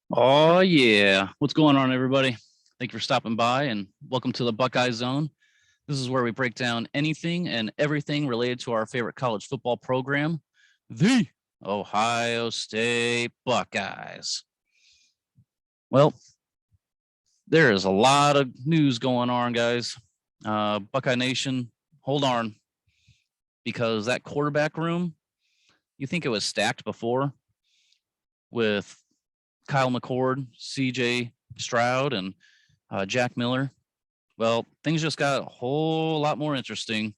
Oh, yeah. What's going on, everybody? Thank you for stopping by and welcome to the Buckeye Zone. This is where we break down anything and everything related to our favorite college football program, the Ohio State Buckeyes. Well, there is a lot of news going on, guys. Buckeye Nation, hold on, because that quarterback room, you think it was stacked before with Kyle McCord, CJ Stroud, and Jack Miller. Well, things just got a whole lot more interesting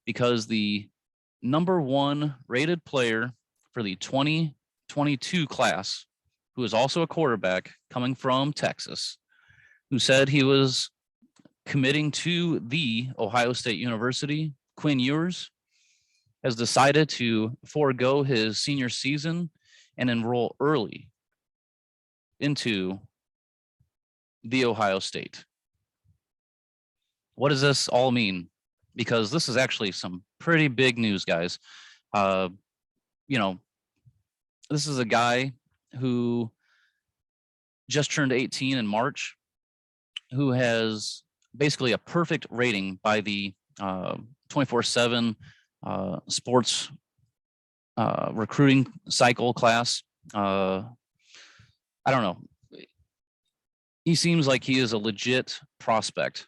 because the number one rated player for the 2022 class, who is also a quarterback coming from Texas, who said he was committing to the Ohio State University, Quinn Ewers, has decided to forego his senior season and enroll early into the Ohio State. What does this all mean? Because this is actually some pretty big news, guys. Uh, you know, this is a guy who just turned 18 in March, who has basically a perfect rating by the 24/7 sports recruiting cycle class. I don't know. He seems like he is a legit prospect.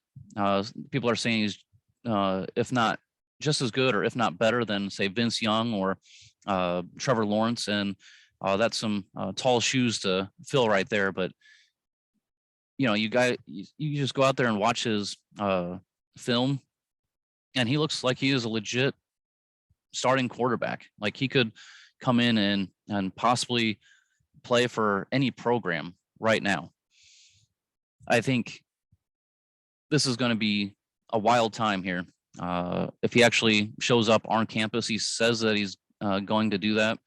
People are saying he's, if not just as good or if not better than, say, Vince Young or Trevor Lawrence. And that's some tall shoes to fill right there. But, you just go out there and watch his film, and he looks like he is a legit starting quarterback. Like he could come in and possibly play for any program right now. I think this is going to be a wild time here. If he actually shows up on campus, he says that he's going to do that.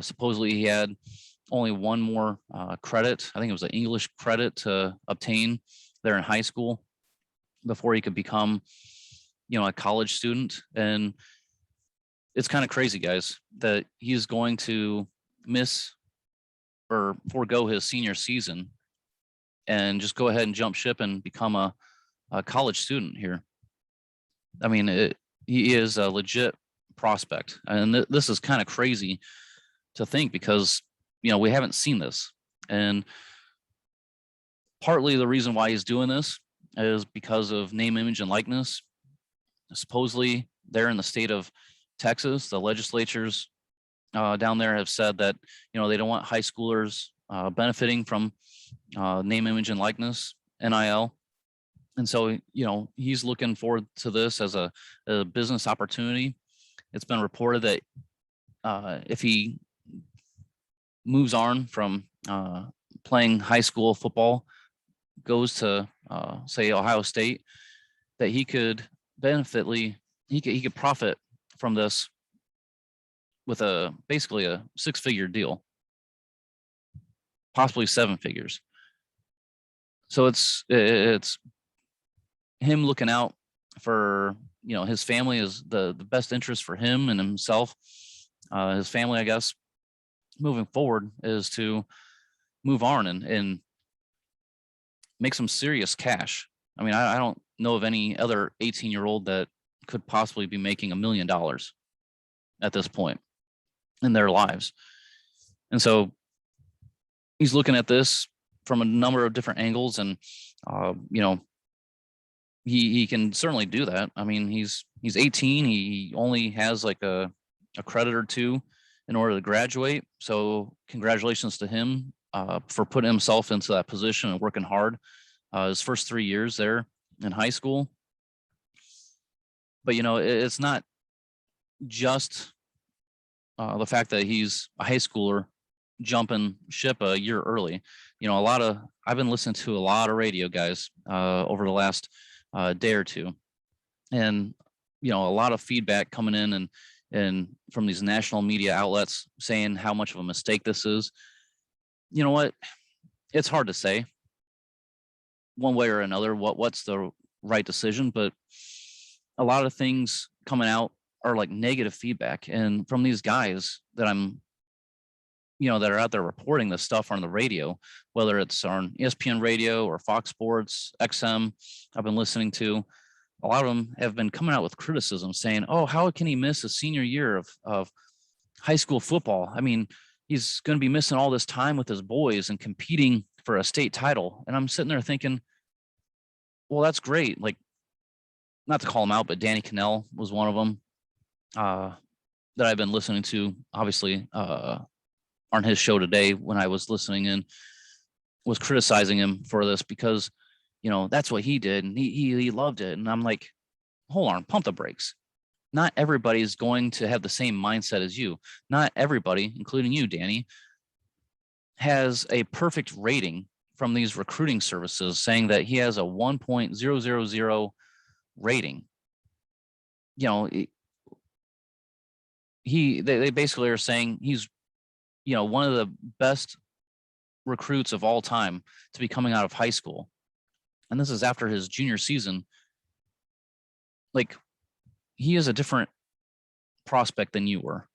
Supposedly he had only one more credit. I think it was an English credit to obtain there in high school before he could become, a college student. And it's kind of crazy, guys, that he's going to miss or forego his senior season and just go ahead and jump ship and become a college student here. I mean, he is a legit prospect. And this is kind of crazy to think because, we haven't seen this. And partly the reason why he's doing this is because of name, image, and likeness. Supposedly there in the state of Texas, the legislatures down there have said that, they don't want high schoolers benefiting from name, image, and likeness, NIL. And so, he's looking forward to this as a business opportunity. It's been reported that if he moves on from playing high school football, goes to, say, Ohio State, that he could he could profit from this with basically a 6-figure deal, possibly 7 figures. So it's him looking out for, his family is the best interest for him and himself. His family, I guess, moving forward is to move on and make some serious cash. I mean, I don't know of any other 18-year-old that could possibly be making $1 million at this point in their lives. And so he's looking at this from a number of different angles, and he can certainly do that. I mean, he's 18. He only has like a credit or two in order to graduate. So congratulations to him for putting himself into that position and working hard his first 3 years there in high school. But, it's not just the fact that he's a high schooler jumping ship a year early. I've been listening to a lot of radio, guys, over the last day or two. And, a lot of feedback coming in and from these national media outlets saying how much of a mistake this is. You know what? It's hard to say one way or another what's the right decision, but a lot of things coming out are like negative feedback. And from these guys that I'm that are out there reporting this stuff on the radio, whether it's on ESPN radio or Fox Sports, XM, I've been listening to. A lot of them have been coming out with criticism saying, oh, how can he miss a senior year of high school football? I mean, he's going to be missing all this time with his boys and competing for a state title. And I'm sitting there thinking, well, that's great. Like, not to call him out, but Danny Cannell was one of them that I've been listening to, obviously, on his show today when I was listening and was criticizing him for this because, that's what he did. And he loved it. And I'm like, hold on, pump the brakes. Not everybody's going to have the same mindset as you. Not everybody, including you, Danny, has a perfect rating from these recruiting services saying that he has a 1.000 rating. They basically are saying he's, one of the best recruits of all time to be coming out of high school. And this is after his junior season. Like, he is a different prospect than you were.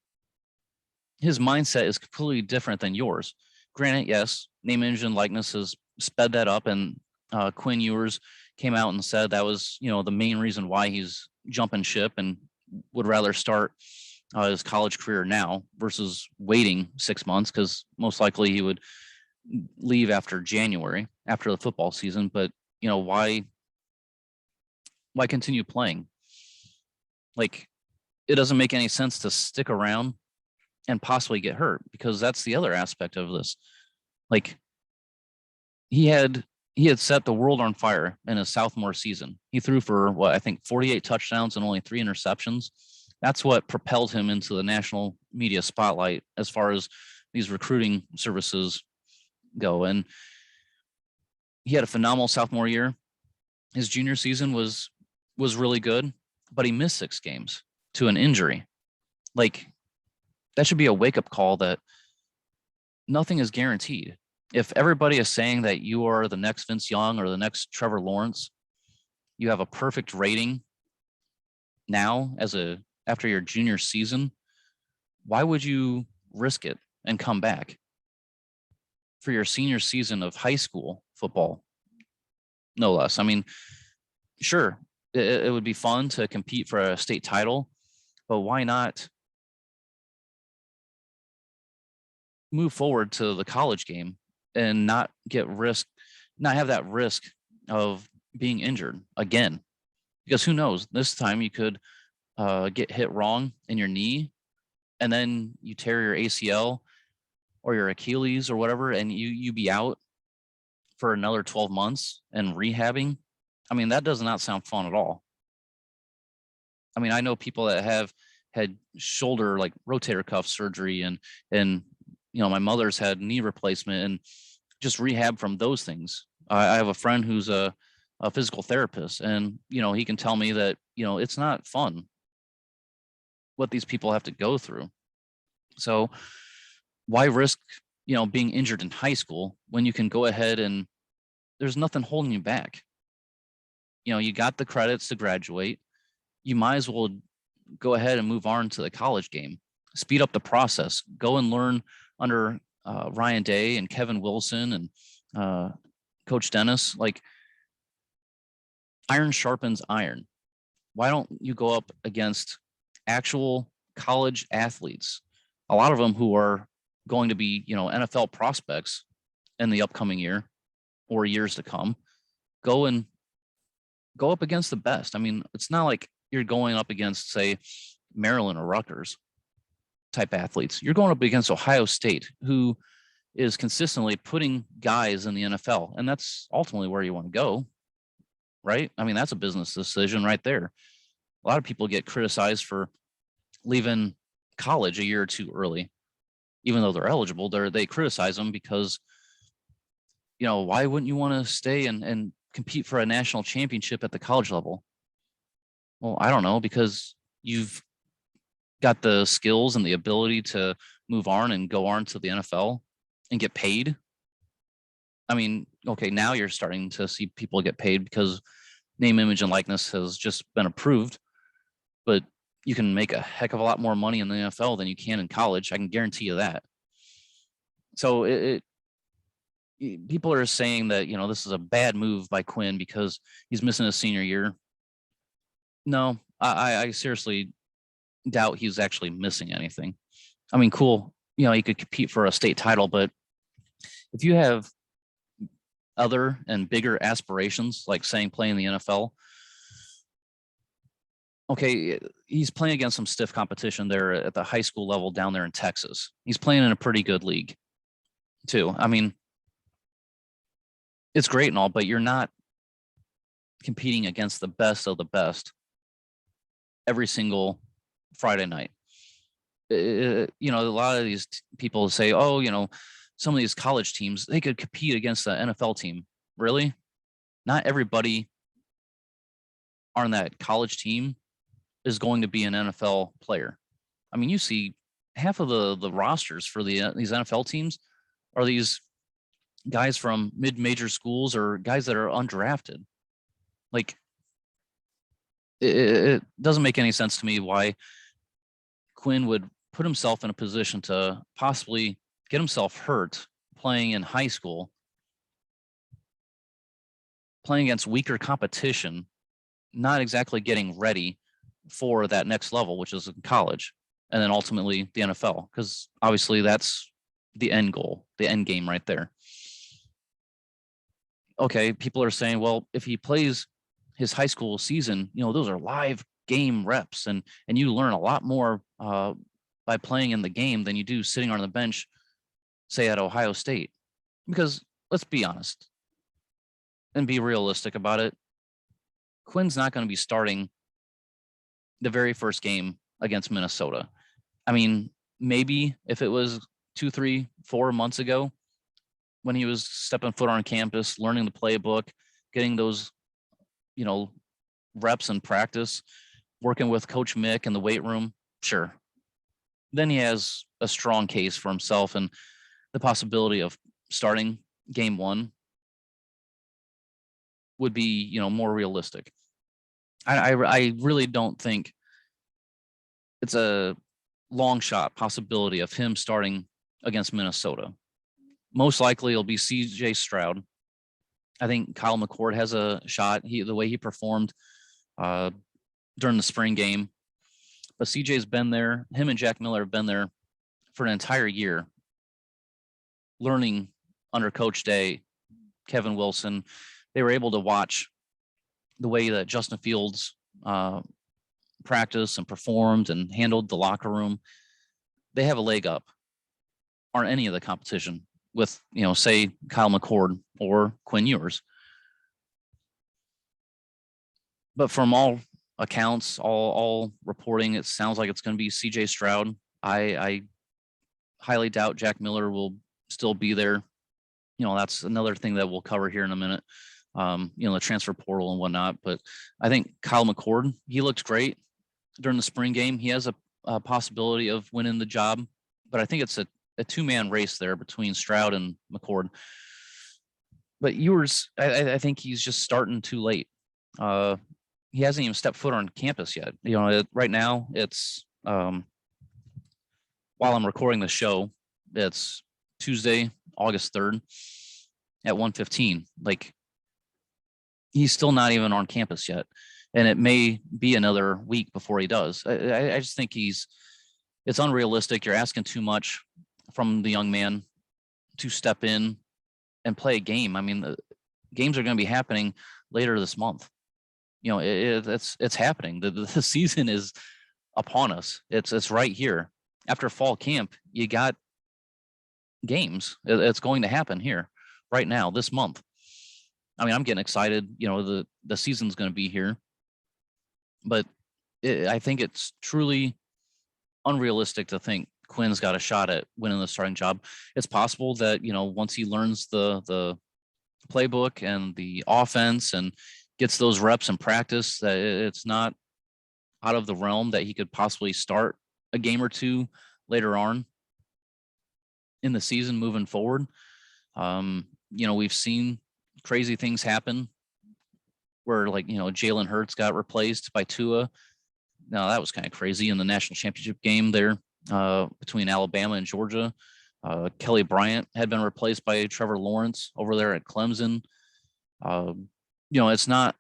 His mindset is completely different than yours. Granted, yes, name, image, and likeness has sped that up, and Quinn Ewers came out and said that was, the main reason why he's jumping ship and would rather start his college career now versus waiting 6 months, because most likely he would leave after January, after the football season. But, why continue playing? Like, it doesn't make any sense to stick around and possibly get hurt, because that's the other aspect of this. Like, he had set the world on fire in his sophomore season. He threw for 48 touchdowns and only 3 interceptions. That's what propelled him into the national media spotlight as far as these recruiting services go. And he had a phenomenal sophomore year. His junior season was really good, but he missed 6 games to an injury. Like, that should be a wake-up call that nothing is guaranteed. If everybody is saying that you are the next Vince Young or the next Trevor Lawrence, you have a perfect rating now after your junior season, why would you risk it and come back for your senior season of high school football? No less. I mean, sure, it would be fun to compete for a state title, but why not move forward to the college game and not have that risk of being injured again? Because who knows, this time you could get hit wrong in your knee, and then you tear your ACL or your Achilles or whatever, and you be out for another 12 months and rehabbing. I mean, that does not sound fun at all. I mean, I know people that have had shoulder, like rotator cuff surgery, and my mother's had knee replacement and just rehab from those things. I have a friend who's a physical therapist, and he can tell me that it's not fun what these people have to go through. So why risk being injured in high school when you can go ahead and there's nothing holding you back? You got the credits to graduate. You might as well go ahead and move on to the college game. Speed up the process. Go and learn under Ryan Day and Kevin Wilson and Coach Dennis. Like, iron sharpens iron. Why don't you go up against actual college athletes, a lot of them who are going to be NFL prospects in the upcoming year or years to come? Go up against the best. I mean, it's not like you're going up against, say, Maryland or Rutgers type athletes. You're going up against Ohio State, who is consistently putting guys in the NFL, and that's ultimately where you want to go, right? I mean, that's a business decision right there. A lot of people get criticized for leaving college a year or two early, even though they're eligible. They criticize them because, why wouldn't you want to stay and compete for a national championship at the college level? Well, I don't know, because you've got the skills and the ability to move on and go on to the NFL and get paid. I mean, okay, now you're starting to see people get paid because name, image, and likeness has just been approved, but you can make a heck of a lot more money in the NFL than you can in college. I can guarantee you that. So people are saying that, this is a bad move by Quinn because he's missing his senior year. No, I seriously doubt he's actually missing anything. I mean, cool. He could compete for a state title, but if you have other and bigger aspirations, like saying playing in the NFL, okay, he's playing against some stiff competition there at the high school level down there in Texas. He's playing in a pretty good league too. I mean, it's great and all, but you're not competing against the best of the best every single Friday night. A lot of these people say, oh, some of these college teams, they could compete against the NFL team. Really? Not everybody on that college team is going to be an NFL player. I mean, you see half of the rosters for these NFL teams are these guys from mid-major schools or guys that are undrafted. Like, it doesn't make any sense to me why Quinn would put himself in a position to possibly get himself hurt playing in high school, playing against weaker competition, not exactly getting ready for that next level, which is in college, and then ultimately the NFL, because obviously that's the end goal, the end game right there. Okay, people are saying, well, if he plays his high school season, those are live game reps, and you learn a lot more by playing in the game than you do sitting on the bench, say at Ohio State. Because let's be honest and be realistic about it. Quinn's not going to be starting the very first game against Minnesota. I mean, maybe if it was 2, 3, 4 months ago when he was stepping foot on campus, learning the playbook, getting those, reps and practice, working with Coach Mick in the weight room, sure. Then he has a strong case for himself and the possibility of starting game one would be, more realistic. I really don't think it's a long shot possibility of him starting against Minnesota. Most likely it'll be CJ Stroud. I think Kyle McCord has a shot. The way he performed during the spring game. But CJ's been there. Him and Jack Miller have been there for an entire year, learning under Coach Day, Kevin Wilson. They were able to watch the way that Justin Fields practiced and performed and handled the locker room. They have a leg up on any of the competition with, say, Kyle McCord or Quinn Ewers. But from all accounts, all reporting, it sounds like it's going to be CJ Stroud. I highly doubt Jack Miller will still be there. That's another thing that we'll cover here in a minute. The transfer portal and whatnot. But I think Kyle McCord, he looked great during the spring game. He has a possibility of winning the job, but I think it's a two-man race there between Stroud and McCord. But Ewers, I think he's just starting too late. He hasn't even stepped foot on campus yet. Right now it's while I'm recording the show, it's Tuesday, August 3rd at 1:15. Like, he's still not even on campus yet. And it may be another week before he does. I just think it's unrealistic. You're asking too much from the young man to step in and play a game. I mean, the games are going to be happening later this month. It's happening. The season is upon us. It's right here. After fall camp, you got games. It's going to happen here right now, this month. I mean, I'm getting excited. The season's going to be here. But I think it's truly unrealistic to think Quinn's got a shot at winning the starting job. It's possible that, once he learns the playbook and the offense and gets those reps in practice, that it's not out of the realm that he could possibly start a game or two later on in the season moving forward. We've seen crazy things happen where, like, Jalen Hurts got replaced by Tua. Now, that was kind of crazy in the national championship game there between Alabama and Georgia. Kelly Bryant had been replaced by Trevor Lawrence over there at Clemson. It's not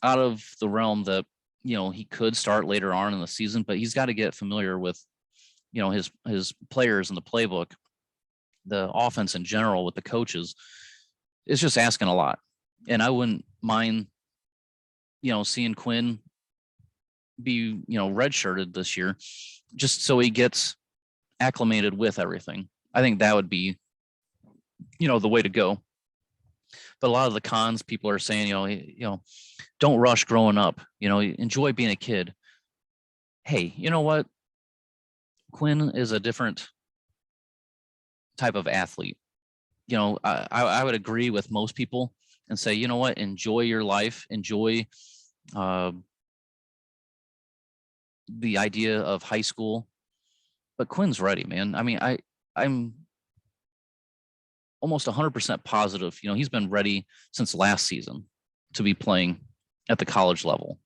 out of the realm that, he could start later on in the season, but he's got to get familiar with, his players and the playbook, the offense in general with the coaches. It's just asking a lot. And I wouldn't mind, seeing Quinn be, redshirted this year, just so he gets acclimated with everything. I think that would be, the way to go. But a lot of the cons, people are saying, don't rush growing up, enjoy being a kid. Hey, you know what? Quinn is a different type of athlete. I would agree with most people and say, you know what, enjoy your life, enjoy the idea of high school. But Quinn's ready, man. I mean, I'm almost 100% positive, he's been ready since last season to be playing at the college level.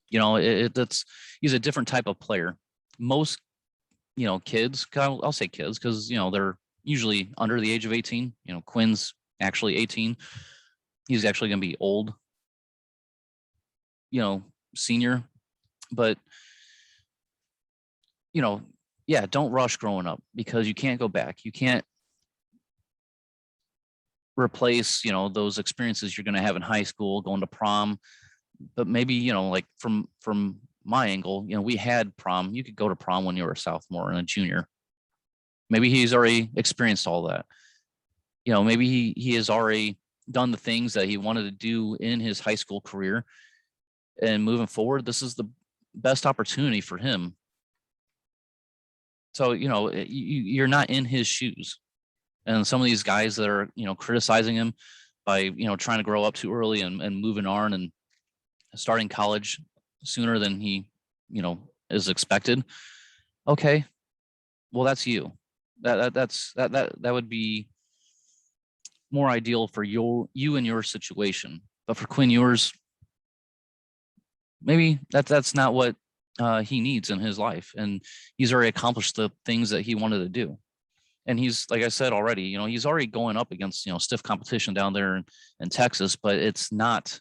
He's a different type of player. Most, kids, I'll say kids, because, they're usually under the age of 18. Quinn's actually 18. He's actually going to be old, senior. But, yeah, don't rush growing up, because you can't go back. You can't replace, those experiences you're going to have in high school, going to prom. But maybe, like from my angle, we had prom. You could go to prom when you were a sophomore and a junior. Maybe he's already experienced all that. Maybe he has already done the things that he wanted to do in his high school career. And moving forward, this is the best opportunity for him. So, you're not in his shoes. And some of these guys that are, criticizing him by, trying to grow up too early and moving on and starting college sooner than he, is expected. Okay, well, that's you. That would be more ideal for you and your situation. But for Quinn Ewers, maybe that's not what he needs in his life, and he's already accomplished the things that he wanted to do. And he's, like I said already, he's already going up against, stiff competition down there in Texas, but it's not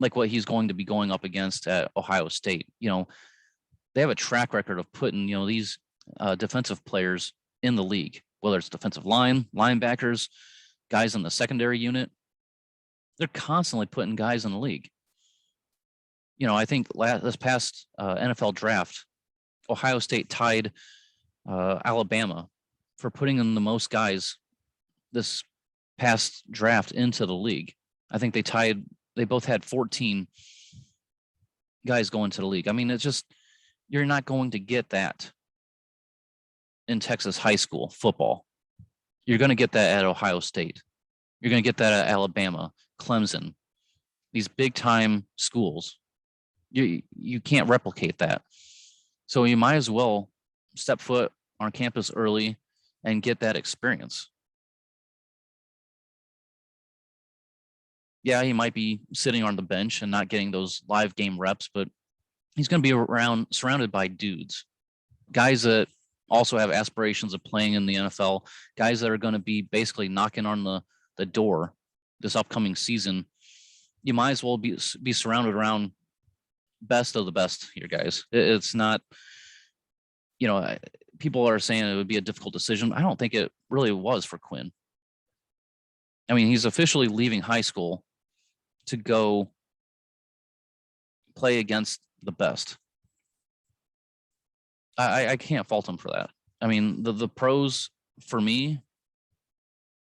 like what he's going to be going up against at Ohio State. They have a track record of putting, these defensive players in the league, whether it's defensive line, linebackers, guys in the secondary unit. They're constantly putting guys in the league. I think this past NFL draft, Ohio State tied Alabama for putting in the most guys this past draft into the league. I think they both had 14 guys going to the league. I mean, it's just, you're not going to get that in Texas high school football. You're going to get that at Ohio State. You're going to get that at Alabama, Clemson, these big time schools. You can't replicate that. So you might as well step foot on campus early and get that experience. Yeah, he might be sitting on the bench and not getting those live game reps, but he's going to be surrounded by dudes, guys that also have aspirations of playing in the NFL, guys that are going to be basically knocking on the door this upcoming season. You might as well be surrounded around best of the best here, guys. It's not, people are saying it would be a difficult decision. I don't think it really was for Quinn. I mean, he's officially leaving high school to go play against the best. I can't fault him for that. I mean, the pros for me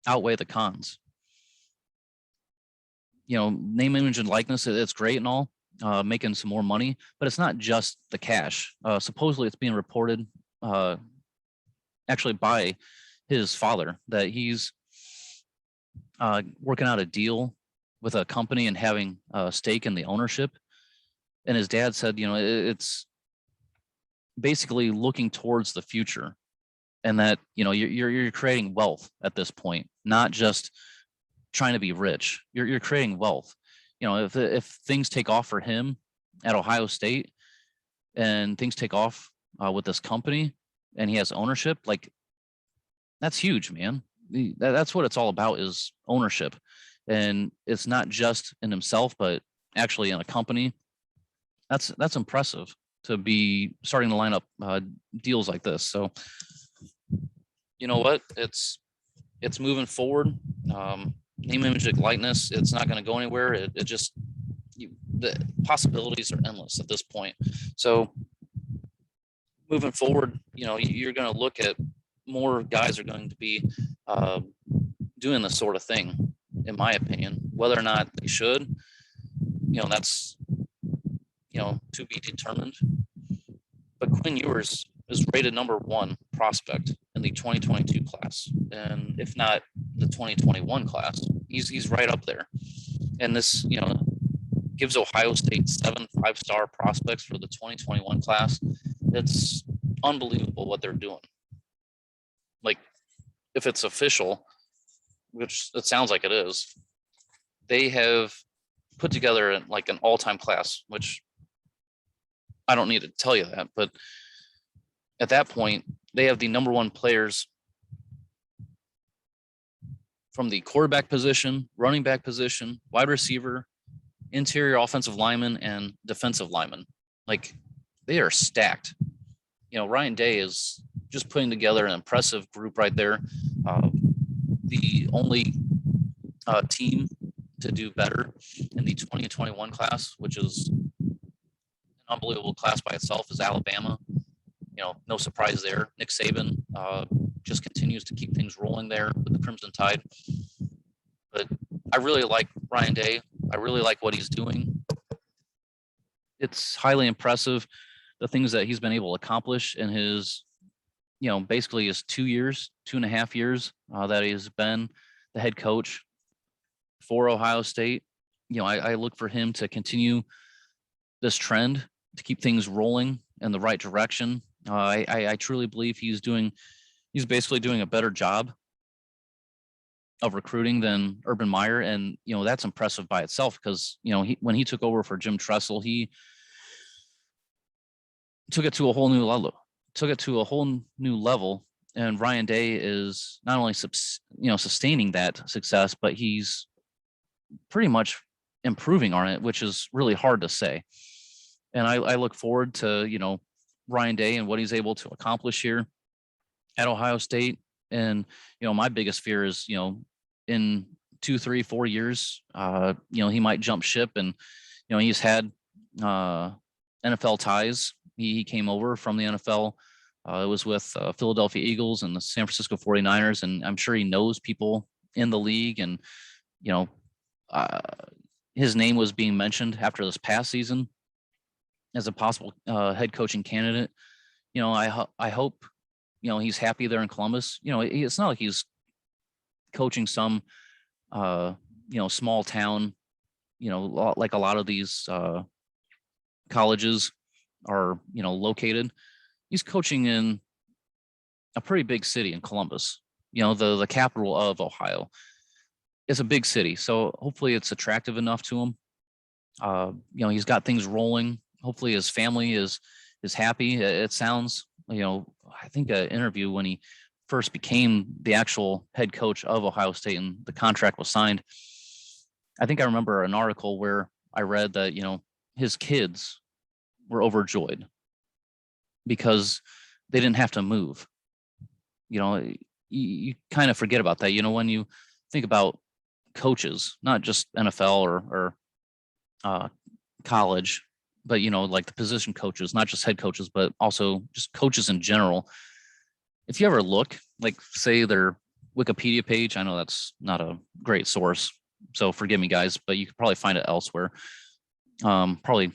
outweigh the cons. Name, image, and likeness, it's great and all, making some more money, but it's not just the cash. Supposedly it's being reported actually by his father that he's working out a deal with a company and having a stake in the ownership. And his dad said, it's basically looking towards the future, and that, you're creating wealth at this point, not just trying to be rich. You're creating wealth. If things take off for him at Ohio State and things take off with this company, and he has ownership, like that's huge, man. That's what it's all about, is ownership. And it's not just in himself, but actually in a company. That's impressive to be starting to line up deals like this. So you know what? It's moving forward. Name, image, likeness. It's not going to go anywhere. It just the possibilities are endless at this point. So moving forward, you know, you're going to look at more guys are going to be doing this sort of thing, in my opinion. Whether or not they should, you know, that's, you know, to be determined. But Quinn Ewers is rated #1 prospect in the 2022 class, and if not the 2021 class, he's right up there. And this, you know, gives Ohio State 7 5-star prospects for the 2021 class. It's unbelievable what they're doing. Like, if it's official, which it sounds like it is, they have put together like an all-time class, which I don't need to tell you that, but at that point, they have the #1 players from the quarterback position, running back position, wide receiver, interior offensive lineman, and defensive lineman. Like, they are stacked. You know, Ryan Day is just putting together an impressive group right there. The only team to do better in the 2021 class, which is an unbelievable class by itself, is Alabama. You know, no surprise there. Nick Saban just continues to keep things rolling there with the Crimson Tide. But I really like Ryan Day. I really like what he's doing. It's highly impressive, the things that he's been able to accomplish in his, you know, basically his 2.5 years that he's been the head coach for Ohio State. You know, I look for him to continue this trend, to keep things rolling in the right direction. I truly believe he's basically doing a better job of recruiting than Urban Meyer. And, you know, that's impressive by itself, because, you know, when he took over for Jim Tressel, he took it to a whole new level. And Ryan Day is not only, you know, sustaining that success, but he's pretty much improving on it, which is really hard to say. And I look forward to, you know, Ryan Day and what he's able to accomplish here at Ohio State. And, you know, my biggest fear is, you know, in 2, 3, 4 years, you know, he might jump ship. And, you know, he's had NFL ties. He came over from the NFL. It was with Philadelphia Eagles and the San Francisco 49ers. And I'm sure he knows people in the league. And, you know, his name was being mentioned after this past season as a possible head coaching candidate. You know, I hope, you know, he's happy there in Columbus. You know, it's not like he's coaching some, you know, small town, you know, like a lot of these colleges are, you know, located. He's coaching in a pretty big city in Columbus, you know, the capital of Ohio. It's a big city, so hopefully it's attractive enough to him. You know, he's got things rolling. Hopefully his family is happy. It sounds, you know, I think an interview when he first became the actual head coach of Ohio State and the contract was signed. I think I remember an article where I read that, you know, his kids were overjoyed because they didn't have to move. You know, you kind of forget about that. You know, when you think about coaches, not just NFL or college, but, you know, like the position coaches, not just head coaches, but also just coaches in general. If you ever look, like, say, their Wikipedia page, I know that's not a great source, so forgive me, guys, but you could probably find it elsewhere. Probably,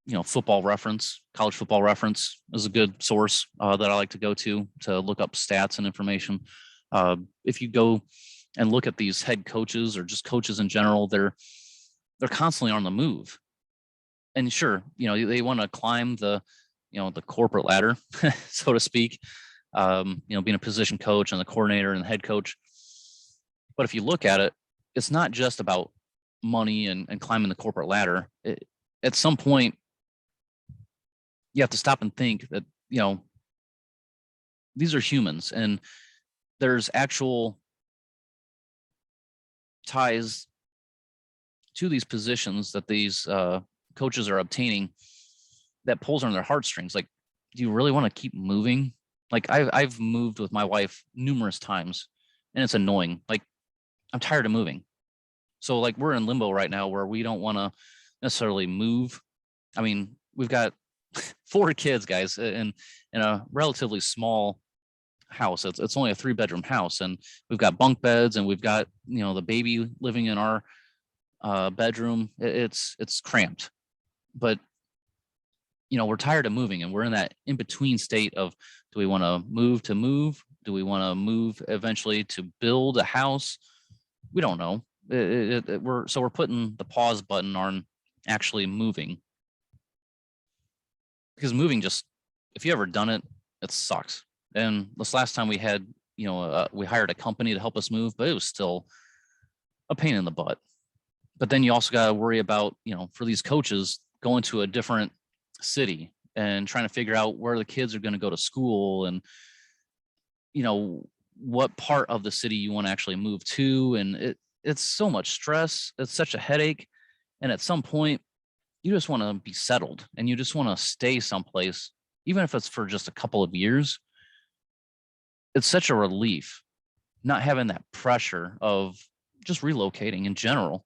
you know, Football Reference, College Football Reference is a good source that I like to go to look up stats and information. If you go and look at these head coaches or just coaches in general, they're constantly on the move. And sure, you know, they want to climb the, you know, the corporate ladder, so to speak, you know, being a position coach and the coordinator and the head coach. But if you look at it, it's not just about money and climbing the corporate ladder. At some point, you have to stop and think that, you know, these are humans, and there's actual ties to these positions that these coaches are obtaining that pulls on their heartstrings. Like, do you really want to keep moving? Like, I've moved with my wife numerous times, and it's annoying. Like, I'm tired of moving. So like, we're in limbo right now where we don't want to necessarily move. I mean, we've got 4 kids, guys, in a relatively small house. It's only a 3-bedroom house, and we've got bunk beds, and we've got, the baby living in our bedroom. It's cramped, but we're tired of moving, and we're in that in between state of, do we want to move? Do we want to move eventually to build a house? We don't know. We're putting the pause button on actually moving, because moving, just, if you ever done it, it sucks. And this last time we had, we hired a company to help us move, but it was still a pain in the butt. But then you also got to worry about, for these coaches, going to a different city and trying to figure out where the kids are going to go to school, and what part of the city you want to actually move to. And it's so much stress. It's such a headache. And at some point, you just want to be settled, and you just want to stay someplace, even if it's for just a couple of years. It's such a relief not having that pressure of just relocating in general.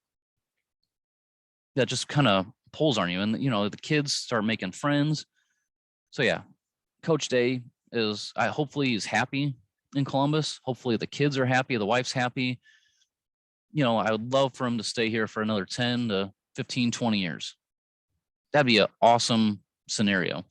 That just kind of pulls on you, and the kids start making friends. So yeah, Coach Day is, hopefully he's happy in Columbus. Hopefully the kids are happy, the wife's happy. I would love for him to stay here for another 10 to 15, 20 years. That'd be an awesome scenario.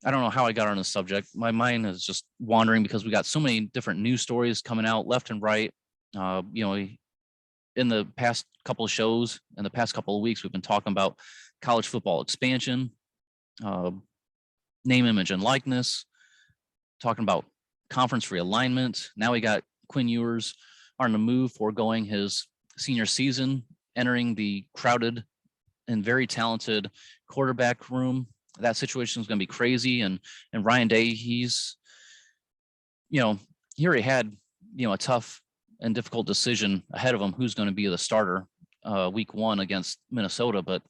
I don't know how I got on this subject. My mind is just wandering because we got so many different news stories coming out left and right. In the past couple of shows, in the past couple of weeks, we've been talking about college football expansion, name, image, and likeness, talking about conference realignment. Now we got Quinn Ewers on the move, foregoing his senior season, entering the crowded and very talented quarterback room. That situation is going to be crazy. And Ryan Day, he's, he already had, a tough and difficult decision ahead of him, who's going to be the starter week 1 against Minnesota. But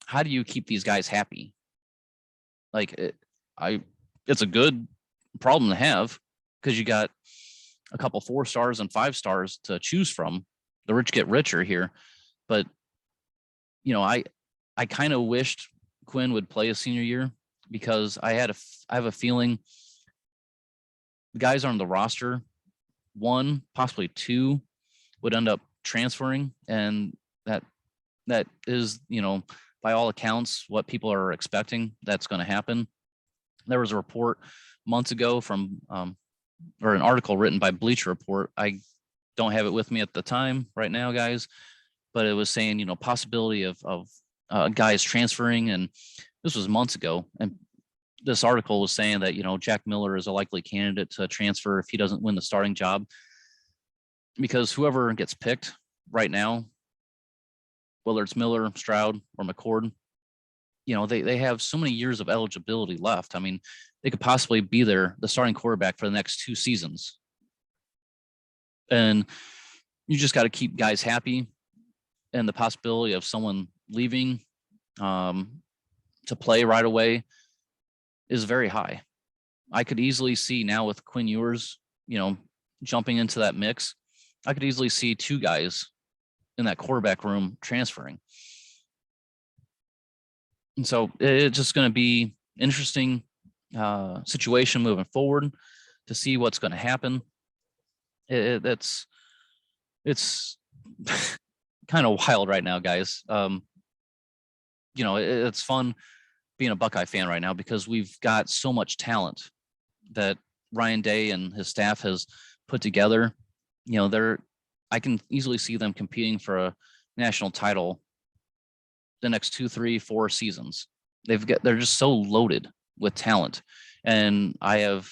how do you keep these guys happy? Like, it's a good problem to have, because you got a couple 4 stars and 5 stars to choose from. The rich get richer here. But, I kind of wished Quinn would play his senior year, because I have a feeling the guys on the roster, 1, possibly 2, would end up transferring, and that is, by all accounts, what people are expecting that's going to happen. There was a report months ago from, or an article written by Bleacher Report. I don't have it with me at the time right now, guys, but it was saying, possibility of guys transferring, and this was months ago. And this article was saying that, Jack Miller is a likely candidate to transfer if he doesn't win the starting job, because whoever gets picked right now, whether it's Miller, Stroud, or McCord, they have so many years of eligibility left. I mean, they could possibly be the starting quarterback for the next 2 seasons. And you just got to keep guys happy. And the possibility of someone leaving to play right away is very high. I could easily see now with Quinn Ewers, jumping into that mix, I could easily see 2 guys in that quarterback room transferring. And so it's just going to be interesting situation moving forward to see what's going to happen. It's kind of wild right now, guys. It's fun being a Buckeye fan right now, because we've got so much talent that Ryan Day and his staff has put together. I can easily see them competing for a national title the next 2, 3, 4 seasons. They're just so loaded with talent, and I have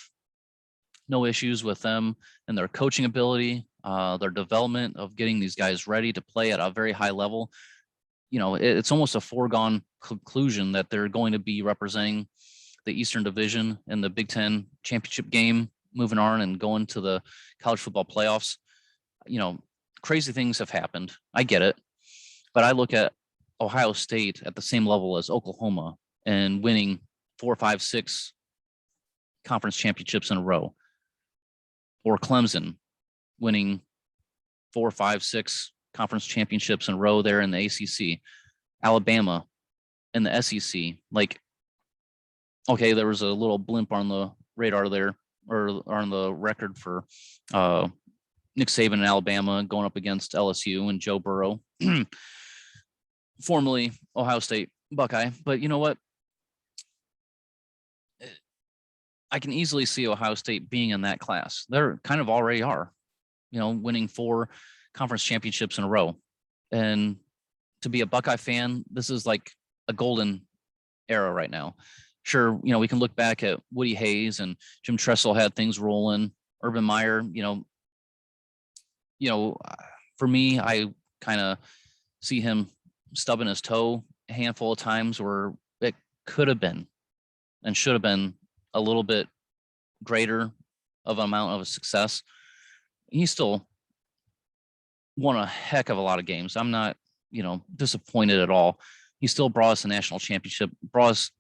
no issues with them and their coaching ability, their development of getting these guys ready to play at a very high level. It's almost a foregone conclusion that they're going to be representing the Eastern Division and the Big Ten championship game moving on and going to the college football playoffs. Crazy things have happened. I get it. But I look at Ohio State at the same level as Oklahoma and winning 4, 5, 6 conference championships in a row, or Clemson winning 4, 5, 6 conference championships in a row there in the ACC, Alabama in the SEC. Like, okay, there was a little blimp on the radar there, or on the record for Nick Saban in Alabama going up against LSU and Joe Burrow, formerly Ohio State Buckeye. But you know what? I can easily see Ohio State being in that class. They're kind of already are, winning 4 conference championships in a row. And to be a Buckeye fan, this is like a golden era right now. Sure, we can look back at Woody Hayes and Jim Tressel had things rolling. Urban Meyer, for me, I kind of see him stubbing his toe a handful of times where it could have been and should have been a little bit greater of an amount of success. He still won a heck of a lot of games. I'm not, disappointed at all. He still brought us a national championship, brought us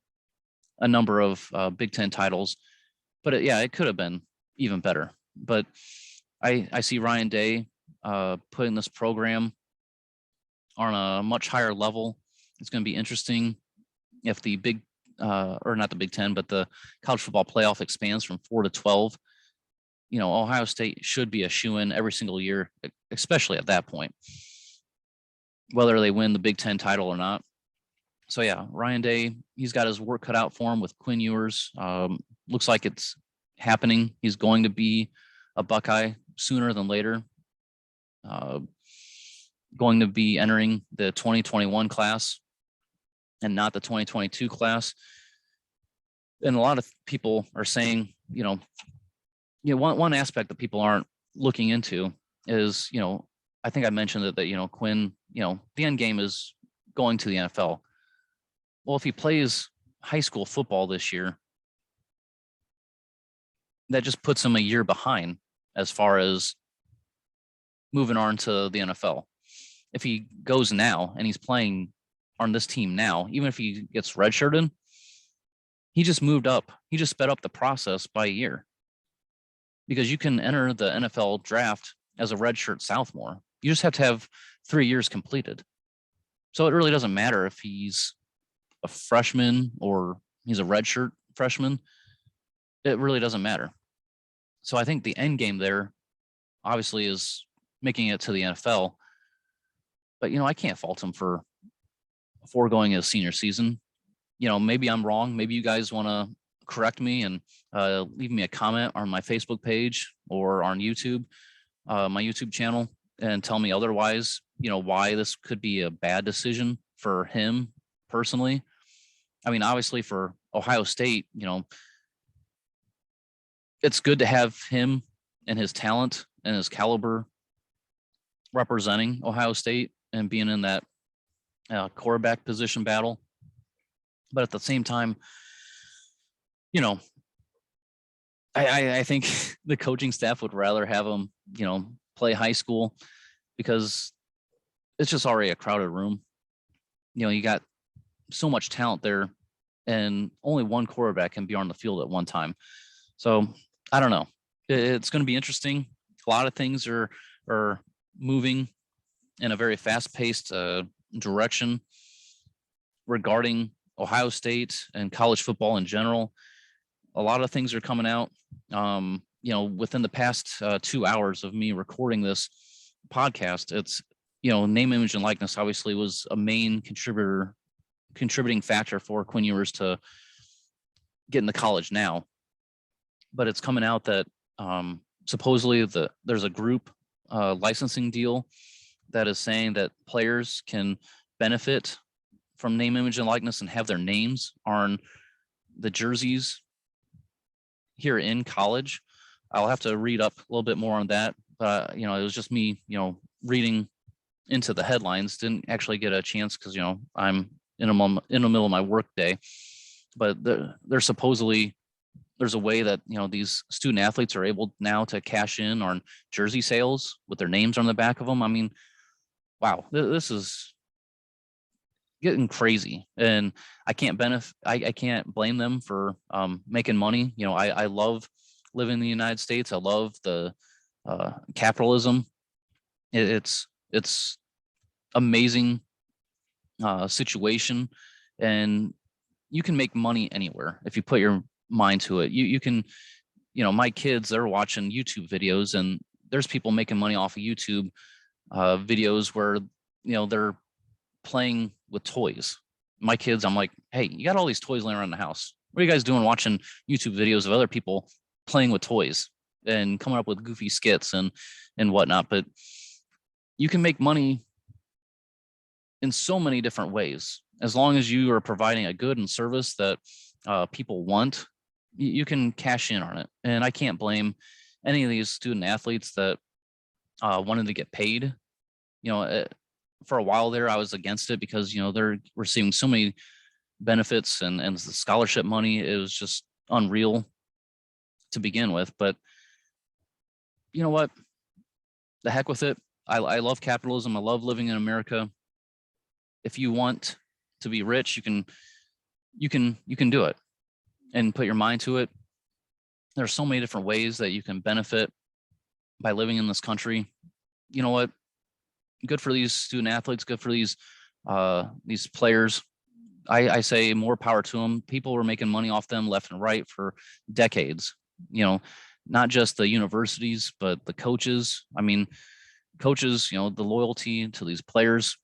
a number of Big Ten titles, but it could have been even better. But I see Ryan Day putting this program on a much higher level. It's going to be interesting if the or not the Big Ten, but the college football playoff expands from 4 to 12. Ohio State should be a shoo-in every single year, especially at that point, whether they win the Big Ten title or not. So yeah, Ryan Day, he's got his work cut out for him with Quinn Ewers. Looks like it's happening. He's going to be a Buckeye sooner than later. Going to be entering the 2021 class and not the 2022 class. And a lot of people are saying, one aspect that people aren't looking into is, I think I mentioned that Quinn, the end game is going to the NFL. Well, if he plays high school football this year, that just puts him a year behind as far as moving on to the NFL. If he goes now and he's playing on this team now, even if he gets redshirted, he just moved up. He just sped up the process by a year, because you can enter the NFL draft as a redshirt sophomore. You just have to have 3 years completed. So it really doesn't matter if he's a freshman or he's a redshirt freshman. It really doesn't matter. So I think the end game there obviously is making it to the NFL. But, I can't fault him for foregoing his senior season. Maybe I'm wrong. Maybe you guys want to correct me and leave me a comment on my Facebook page or on YouTube, my YouTube channel, and tell me otherwise, why this could be a bad decision for him personally. I mean, obviously for Ohio State, it's good to have him and his talent and his caliber representing Ohio State and being in that quarterback position battle. But at the same time, I think the coaching staff would rather have him, play high school, because it's just already a crowded room. You got so much talent there, and only one quarterback can be on the field at one time. So I don't know. It's going to be interesting. A lot of things are moving in a very fast-paced direction regarding Ohio State and college football in general. A lot of things are coming out. Within the past 2 hours of me recording this podcast, it's, name, image, and likeness obviously was a main contributing factor for Quinn Ewers to get into college now. But it's coming out that supposedly there's a group licensing deal that is saying that players can benefit from name, image, and likeness and have their names on the jerseys here in college. I'll have to read up a little bit more on that. But, it was just me, reading into the headlines. Didn't actually get a chance because, I'm in the middle of my work day. but there's supposedly there's a way that these student athletes are able now to cash in on jersey sales with their names on the back of them. I mean, wow, this is getting crazy, and I can't I can't blame them for making money. I love living in the United States. I love the capitalism. It's amazing situation, and you can make money anywhere if you put your mind to it. You can, my kids, they're watching YouTube videos, and there's people making money off of YouTube videos where they're playing with toys. My kids, I'm like, hey, you got all these toys laying around the house. What are you guys doing watching YouTube videos of other people playing with toys and coming up with goofy skits and whatnot? But you can make money in so many different ways. As long as you are providing a good and service that people want, you can cash in on it. And I can't blame any of these student athletes that wanted to get paid. For a while there, I was against it because they're receiving so many benefits and the scholarship money. It was just unreal to begin with. But you know what? The heck with it. I love capitalism. I love living in America. If you want to be rich, you can do it and put your mind to it. There's so many different ways that you can benefit by living in this country. You know what? Good for these student athletes. Good for these players. I say more power to them. People were making money off them left and right for decades. Not just the universities, but the coaches. I mean, coaches. The loyalty to these players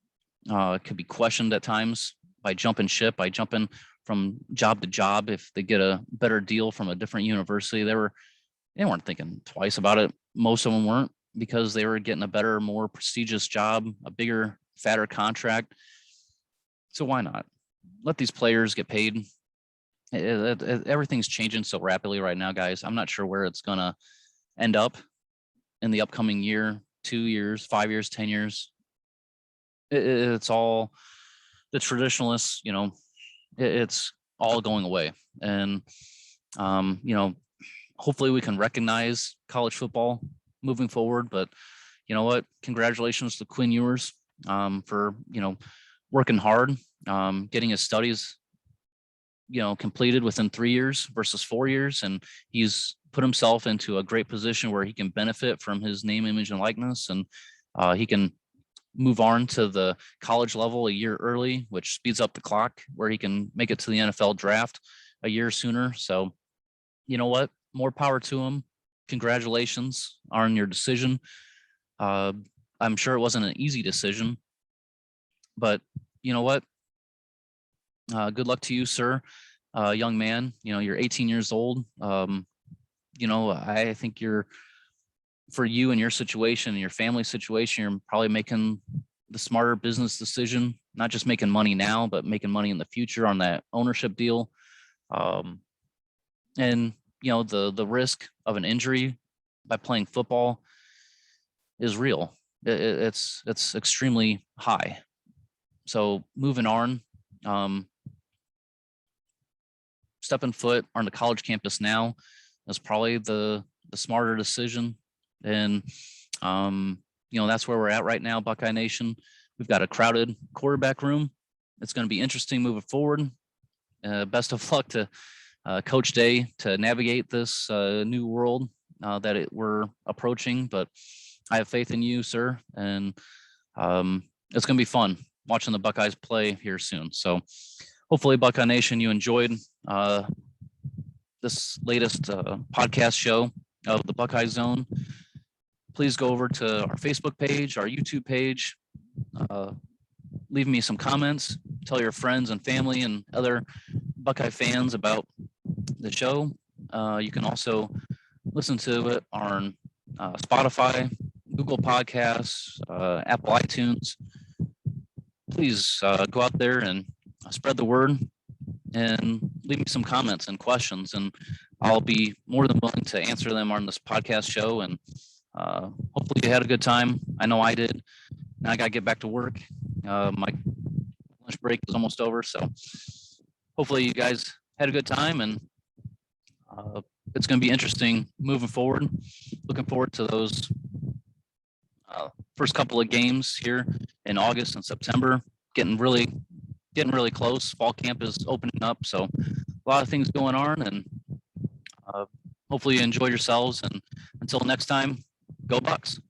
could be questioned at times by jumping ship, by jumping from job to job. If they get a better deal from a different university, they weren't thinking twice about it. Most of them weren't, because they were getting a better, more prestigious job, a bigger, fatter contract. So why not let these players get paid? Everything's changing so rapidly right now, guys. I'm not sure where it's going to end up in the upcoming year, 2 years, 5 years, 10 years. It's all the traditionalists, it's all going away. And, hopefully we can recognize college football moving forward. But you know what? Congratulations to Quinn Ewers for, working hard, getting his studies, completed within 3 years versus 4 years. And he's put himself into a great position where he can benefit from his name, image, and likeness. And he can move on to the college level a year early, which speeds up the clock, where he can make it to the NFL draft a year sooner. So, you know what? More power to him. Congratulations on your decision. I'm sure it wasn't an easy decision, but you know what? Good luck to you, sir. Young man, you're 18 years old. I think for you and your situation and your family situation, you're probably making the smarter business decision, not just making money now, but making money in the future on that ownership deal. And the risk of an injury by playing football is real. It's extremely high. So moving on, stepping foot on the college campus now is probably the smarter decision. And that's where we're at right now, Buckeye Nation. We've got a crowded quarterback room. It's going to be interesting moving forward. Best of luck to Coach Day to navigate this new world that we're approaching. But I have faith in you, sir, and it's going to be fun watching the Buckeyes play here soon. So hopefully, Buckeye Nation, you enjoyed this latest podcast show of the Buckeye Zone. Please go over to our Facebook page, our YouTube page. Leave me some comments. Tell your friends and family and other Buckeye fans about the show. You can also listen to it on Spotify, Google Podcasts, Apple iTunes. Please go out there and spread the word and leave me some comments and questions, and I'll be more than willing to answer them on this podcast show. And hopefully you had a good time. I know I did. Now I got to get back to work. My lunch break is almost over, so hopefully you guys had a good time, and it's going to be interesting moving forward. Looking forward to those first couple of games here in August and September. Getting really close. Fall camp is opening up, so a lot of things going on, and hopefully you enjoy yourselves. And until next time, go Bucks.